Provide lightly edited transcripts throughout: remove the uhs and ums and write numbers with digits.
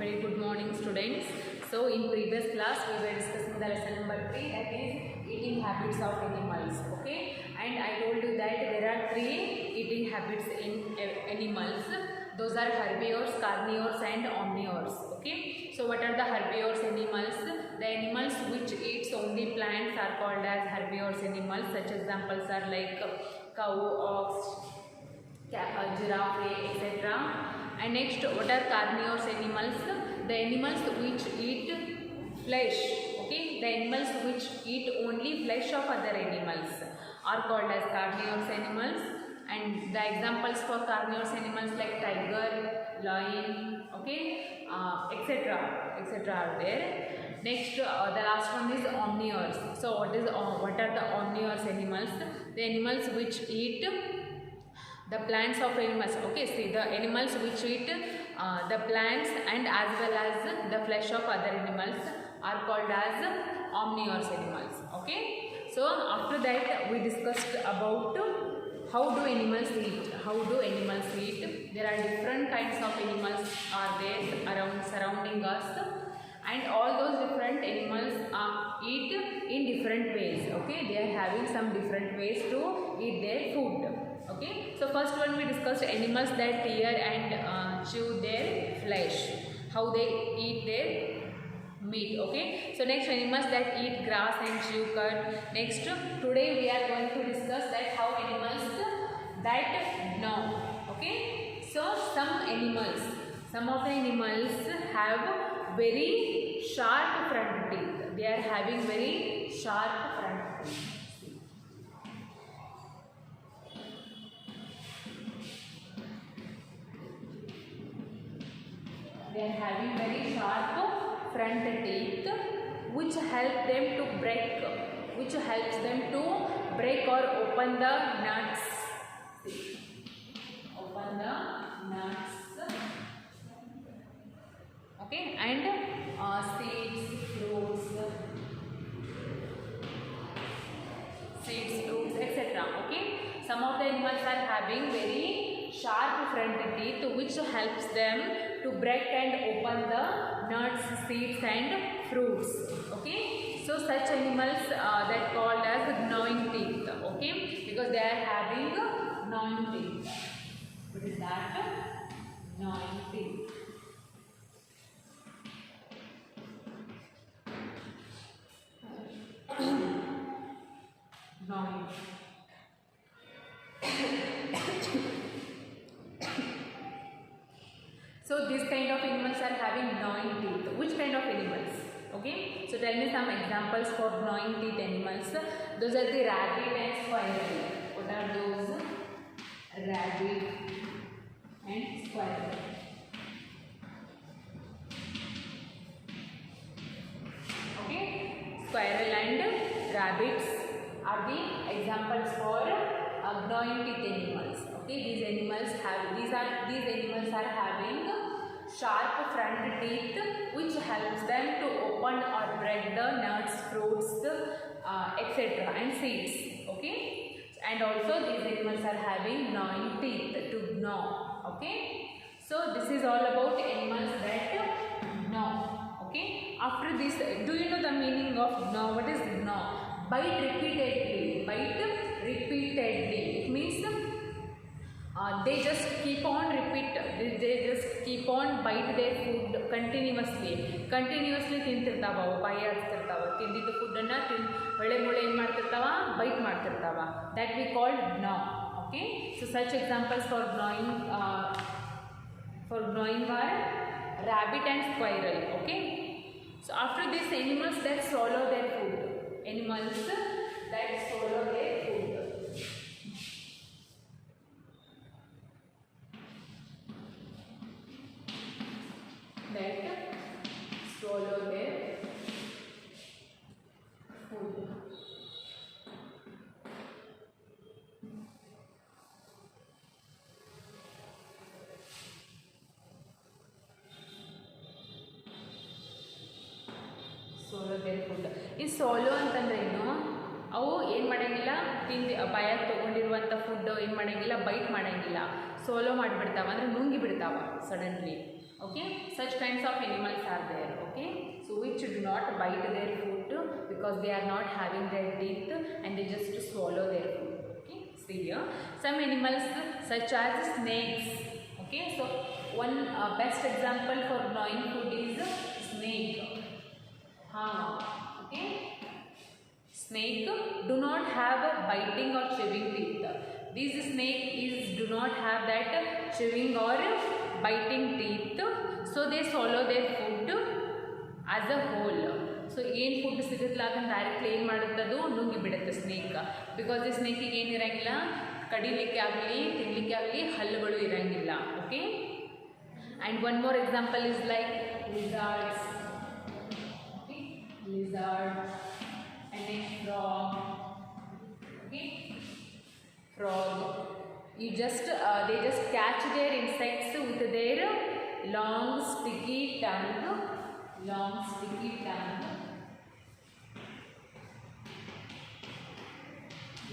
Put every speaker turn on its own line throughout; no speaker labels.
Very good morning, students. So in previous class we were discussing the lesson number 3, that is eating habits of animals. Okay, and I told you that there are 3 eating habits in animals. Those are herbivores, carnivores and omnivores. Okay, so what are the herbivores animals? The animals which eats only plants are called as herbivores animals. Such examples are like cow, ox, giraffe, etc. And next, what are carnivores animals? The animals which eat flesh. Okay, the animals which eat only flesh of other animals are called as carnivores animals. And the examples for carnivores animals like tiger, lion, okay, etc. are there. Next, the last one is omnivores. So what are the omnivores animals? The animals which eat the plants of animals. Okay, see, the animals which eat the plants and as well as the flesh of other animals are called as omnivores animals. Okay, so after that we discussed about how do animals eat. There are different kinds of animals are there surrounding us, and all those different animals eat in different ways. Okay, they are having some different ways to eat their food. Okay, so first one we discussed animals that tear and chew their flesh, how they eat their meat. Okay, so next, animals that eat grass and chew cud. Next, today we are going to discuss that how animals that gnaw. Okay, so some of the animals have very sharp front teeth. They are having very sharp front teeth. They are having very sharp front teeth, which help them to break or open the nuts. Open the nuts. Okay, and seeds, fruits, etc. Okay, some of the animals are having very sharp front teeth, which helps them to break and open the nuts, seeds and fruits. Okay, so such animals that called as gnawing teeth. Okay, because they are having gnawing teeth. What is that? Gnawing teeth. Gnawing. So this kind of animals are having gnawing teeth. Which kind of animals? Okay, so tell me some examples for gnawing teeth animals. Those are the rabbit and squirrel. What are those? Rabbit and squirrel. Okay, squirrel and rabbits are the examples for gnawing teeth animals. Okay, these animals are having sharp front teeth, which helps them to open or break the nuts, fruits, etc. and seeds. Okay, and also these animals are having gnawing teeth to gnaw. Okay, so this is all about animals that gnaw. Okay, after this, do you know the meaning of gnaw? What is gnaw? Bite repeatedly. It means they just keep on bite their food continuously ತಿಂತಿರ್ತಾವ, ಬಾಯಿ ಆಡ್ತಿರ್ತಾವ, ತಿಂದಿದ್ದ ಫುಡ್ಡನ್ನು ಒಳ್ಳೆ ಏನು ಮಾಡ್ತಿರ್ತಾವ, byte ಮಾಡ್ತಿರ್ತಾವ. That we call gnaw. Okay, so such examples for gnawing are rabbit and squirrel. Okay, so after this, animals that swallow their food. ಈ solo ಅಂತಂದ್ರೆ ಏನು? ಅವು ಏನು ಮಾಡಂಗಿಲ್ಲ, ಬಾಯಾಗಿ ತೊಗೊಂಡಿರುವಂಥ ಫುಡ್ ಏನು ಮಾಡಂಗಿಲ್ಲ, ಬೈಟ್ ಮಾಡಂಗಿಲ್ಲ. swallow ಮಾಡಿಬಿಡ್ತಾವ ಅಂದರೆ ನುಂಗಿ ಬಿಡ್ತಾವ suddenly. Okay, such kinds of animals are there. Okay, so which do not bite their food because they are not having their teeth and they just swallow their food. Okay, see here some animals such as snakes. Okay, so one best example for gnawing food is snake. Okay, snake do not have biting or chewing teeth. These snake do not have that chewing or biting teeth, so they swallow their food as a whole. So ಏನು food ಸಿಗುತ್ತಲ್ಲ ಅದನ್ನು directly ಏನು ಮಾಡುತ್ತದು ನುಂಗಿ ಬಿಡುತ್ತೆ snake. Because ಈ ಸ್ನೇಕಿಗೆ ಏನಿರಂಗಿಲ್ಲ, ಕಡಿಲಿಕ್ಕೆ ಆಗಲಿ ತಿನ್ನಲಿಕ್ಕೆ ಆಗಲಿ ಹಲ್ಲುಗಳು ಇರಂಗಿಲ್ಲ. Okay, and one more example is like lizards. Okay, lizards and next frog. Okay, frog, they just catch their insects with their long sticky tongue. Long sticky tongue.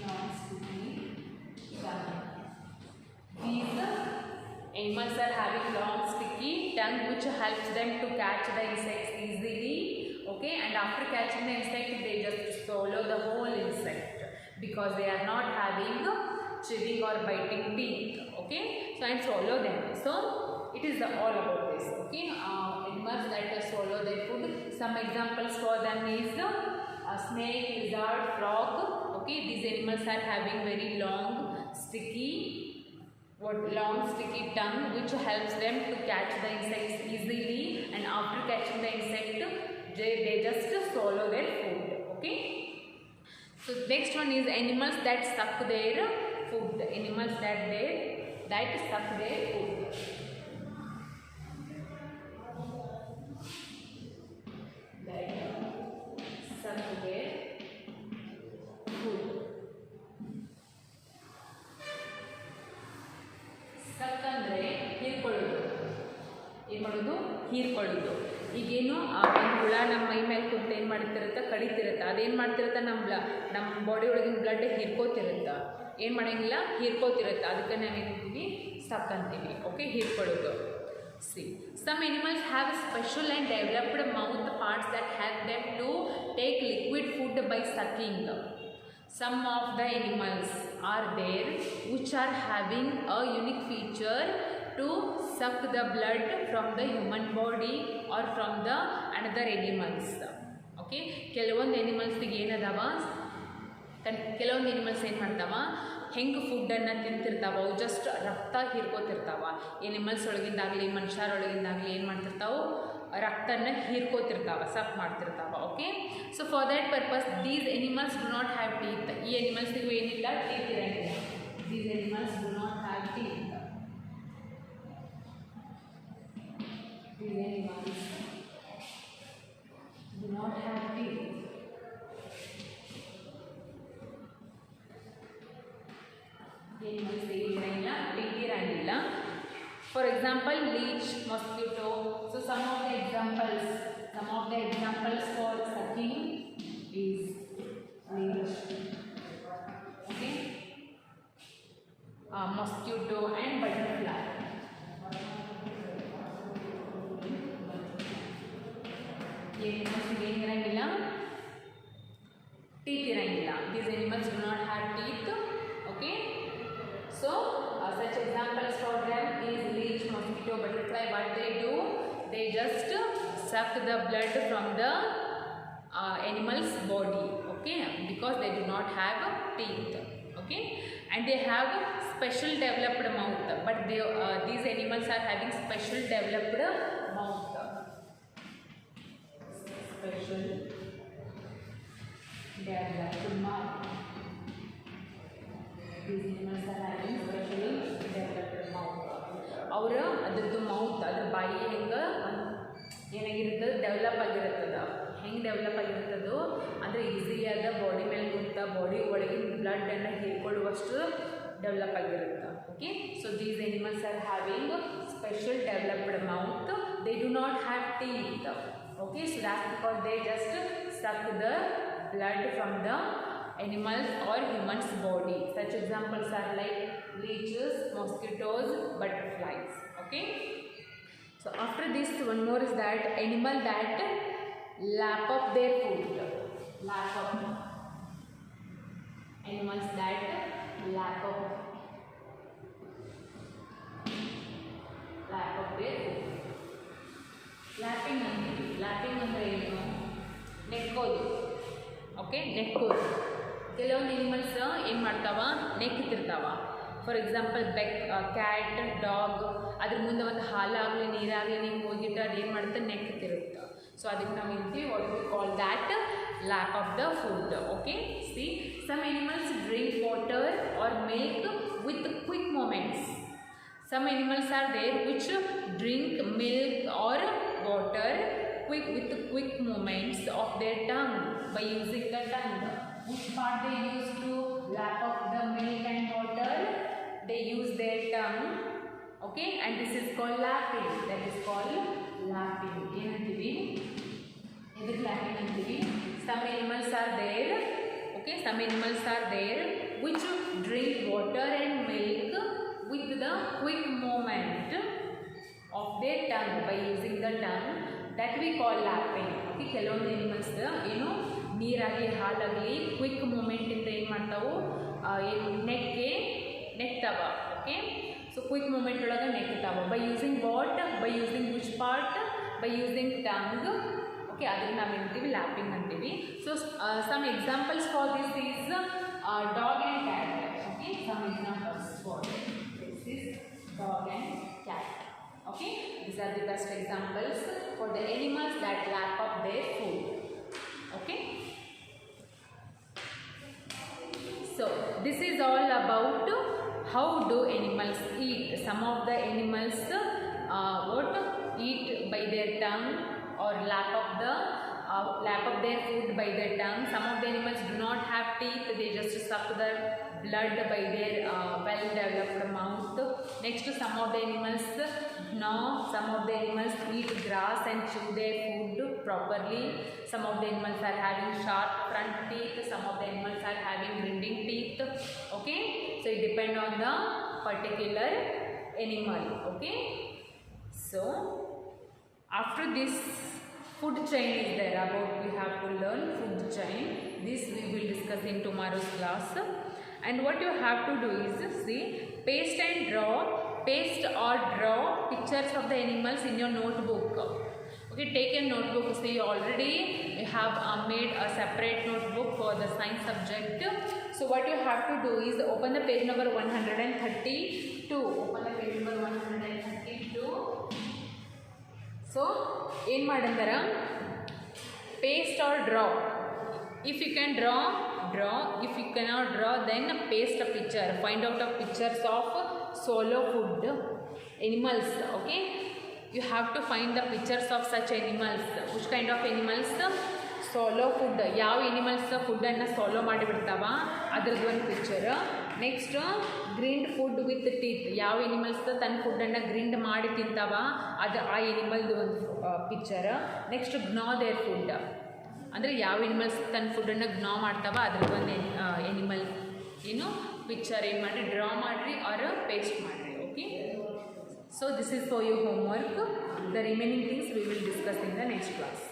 Long sticky tongue. These animals are having long sticky tongue which helps them to catch the insects easily. Okay, and after catching the insect they just swallow the whole insect because they are not having chewing or biting teeth. Okay, so and swallow them. So it is all about this. Okay, animals that swallow their food. Some examples for them is snake, lizard, frog. Okay, these animals are having very long sticky tongue which helps them to catch the insects easily, and after catching the insect they just swallow their food. Okay, so next one is animals that suck their food. Animals that suck their food. That suck their food. Suck ಅಂದರೆ ಹೀರ್ಕೊಳ್ಳೋದು. ಏನು ಮಾಡೋದು? ಹೀರ್ಕೊಳ್ಳೋದು. ಈಗೇನು ಒಂದು ಹುಳ ನಮ್ಮ ಮೈ ಮೇಲೆ ಕುಂತು ಏನು ಮಾಡ್ತಿರುತ್ತೆ, ಕಡಿತಿರುತ್ತೆ. ಅದೇನು ಮಾಡ್ತಿರುತ್ತೆ, ನಮ್ಮ ಬಾಡಿ ಒಳಗಿನ ಬ್ಲಡ್ ಹೀರ್ಕೋತಿರುತ್ತೆ. ಏನು ಮಾಡೋಂಗಿಲ್ಲ, ಹೀರ್ಕೋತಿರುತ್ತೆ. ಅದಕ್ಕೆ ನಾವೇನಿರ್ತೀವಿ, ಸಕ್ ಅಂತೀವಿ. ಓಕೆ, ಹೀರ್ಕೊಳ್ಳೋದು. See some animals have special and developed mouth parts that help them to take liquid food by sucking. Some of the animals are there which are having a unique feature to suck the blood from the human body or from the another animals. Okay, ಕೆಲವೊಂದು ಎನಿಮಲ್ಸ್ಗೆ ಏನದಾವ, ಕೆಲವೊಂದು animals ಏನು ಮಾಡ್ತಾವ, ಹೆಂಗೆ ಫುಡ್ಡನ್ನು ತಿಂತಿರ್ತಾವ, ಅವು just ರಕ್ತ ಹೀರ್ಕೋತಿರ್ತಾವ. Animals ಒಳಗಿಂದಾಗಲಿ ಮನುಷ್ಯರೊಳಗಿಂದಾಗಲಿ ಏನು ಮಾಡ್ತಿರ್ತಾವೆ, ರಕ್ತನ ಹೀರ್ಕೋತಿರ್ತಾವ, ಸಕ್ ಮಾಡ್ತಿರ್ತಾವ. Okay, so for that purpose these animals do not have teeth. ಈ ಎನಿಮಲ್ಸ್ಗೂ ಏನಿಲ್ಲ, ಟೀತ್ ಇರಂಗಿಲ್ಲ. These animals do not have teeth. These animals do not have teeth. Animals ಇರಂಗಿಲ್ಲ, ಟೀತ್ ಇರಂಗಿಲ್ಲ. For example, leech, mosquito. So some of the examples for sucking is leech, okay, mosquito and butterfly. Animals ಇರಂಗಿಲ್ಲ, teeth ಇರಂಗಿಲ್ಲ. These animals do not have teeth. Okay, so such examples for them is leech, mosquito, butterfly. What they do, they just suck the blood from the animal's body. Okay, because they do not have teeth. Okay, and they have special developed mouth, but these animals are having special developed mouth. Special developed mouth. These animals are having specially developed mouth. ಅವರ ಅದ್ರದ್ದು mouth, ಅದ್ರ ಬಾಯಿ ಹೆಂಗೆ ಏನಾಗಿರ್ತದೆ, develop ಆಗಿರ್ತದೆ. ಹೆಂಗೆ develop ಆಗಿರ್ತದೋ ಅಂದರೆ ಈಸಿಯಾದ body ಮೇಲೆ ಕುಂತ ಬಾಡಿ ಒಳಗಿನ ಬ್ಲಡ್ಡನ್ನು ಹೀರ್ಕೊಳ್ಳುವಷ್ಟು ಡೆವಲಪ್ ಆಗಿರುತ್ತೆ. Okay, so these animals are having special developed mouth. They do not have teeth. Okay, so that's because they just suck the blood from the animals or humans body. Such examples are like leeches, mosquitoes, butterflies. Okay. So after this, one more is that animal that lap up their food. Lap up. Animals that lap up their food. Lapping ಅಂತೀವಿ. Lapping ಅಂದರೆ ಏನು? ನೆಕ್ಕೋದು. Okay, ನೆಕ್ಕೋದು. ಕೆಲವೊಂದು animals ಏನು ಮಾಡ್ತಾವ, ನೆಕ್ತಿರ್ತಾವ. For example cat, dog, ಅದ್ರ ಮುಂದೆ ಒಂದು ಹಾಲಾಗಲಿ ನೀರಾಗಲಿ ನೀವು ಹೋಗಿಟ್ಟು ಅದು ಏನು ಮಾಡುತ್ತೆ, ನೆಕ್ತಿರುತ್ತೆ. ಸೊ ಅದಕ್ಕೆ ನಾವು ಹೇಳ್ತೀವಿ what we call that lap of the food. Okay, see some animals drink water or milk with quick movements. Some animals are there which drink milk or water with quick movements of their tongue by using the tongue. Which part they use to lap up the milk and water? They use their tongue. Okay, and this is called lapping. That is called lapping. ಏನಂತೀವಿ? ಇದಕ್ಕೆ lapping ಅಂತೀವಿ. Some animals are there. Okay, some animals are there which drink water and milk with the quick movement of their tongue by using the tongue, that we call lapping. Okay, ಕೆಲವೊಂದು animals ಏನು ನೀರಾಗಲಿ ಹಾಲಾಗಲಿ quick ಮೂಮೆಂಟಿಂದ ಏನು ಮಾಡ್ತಾವು, ಏನು ನೆಕ್ತಾವ. Okay, so quick movement ಒಳಗೆ ನೆಕ್ತಾವ by using what, by using which part, by using tongue. Okay, ಅದನ್ನು ನಾವು ಹೇಳ್ತೀವಿ ಲ್ಯಾಪಿಂಗ್ ಅಂತೀವಿ. So some examples for this is dog and cat. Okay, some examples for this is dog and cat. Okay, these are the best examples for the animals that lap up their food. Okay, so this is all about how do animals eat. Some of the animals what eat by their tongue or lap up their food by their tongue. Some of the animals do not have teeth, they just suck the blood by their well developed mouth. Next, some of the animals gnaw, some of the animals eat grass and chew their food properly. Some of the animals are having sharp front teeth, some of the animals are having grinding teeth. Okay, so it depends on the particular animal. Okay, so after this food chain is there, about we have to learn food chain. This we will discuss in tomorrow's class. And what you have to do is see, paste or draw pictures of the animals in your notebook. Okay, take a notebook. See, already you have made a separate notebook for the science subject. So what you have to do is open the page number 132. Open the page number 132. So ಏನು ಮಾಡಂದರ, paste or draw. If you can draw. If you cannot draw, then paste a picture. Find out of pictures of solo food animals. Okay, you have to find the pictures of such animals. Which kind of animals? Solo food. ಯಾವ animals food ಅನ್ನು solo ಮಾಡಿಬಿಡ್ತಾವ ಅದ್ರದ್ದು ಒಂದು picture. Next grind food with teeth. ಯಾವ animals ತನ್ನ ಫುಡ್ಡನ್ನು grind ಮಾಡಿ ತಿಂತಾವ ಅದು ಆ ಎನಿಮಲ್ದು ಒಂದು picture. Next gnaw their food ಅಂದರೆ ಯಾವ ಎನಿಮಲ್ಸ್ ತನ್ನ ಫುಡ್ಡನ್ನು ಗ್ನಾ ಮಾಡ್ತಾವ ಅದ್ರದ್ದು ಒಂದು ಎನಿಮಲ್ ಏನು ಪಿಕ್ಚರ್ ಏನು ಮಾಡಿರಿ, ಡ್ರಾ ಮಾಡಿರಿ ಆರ್ ಪೇಸ್ಟ್ ಮಾಡಿರಿ. Okay, so this is for your homework. The remaining things we will discuss in the next class.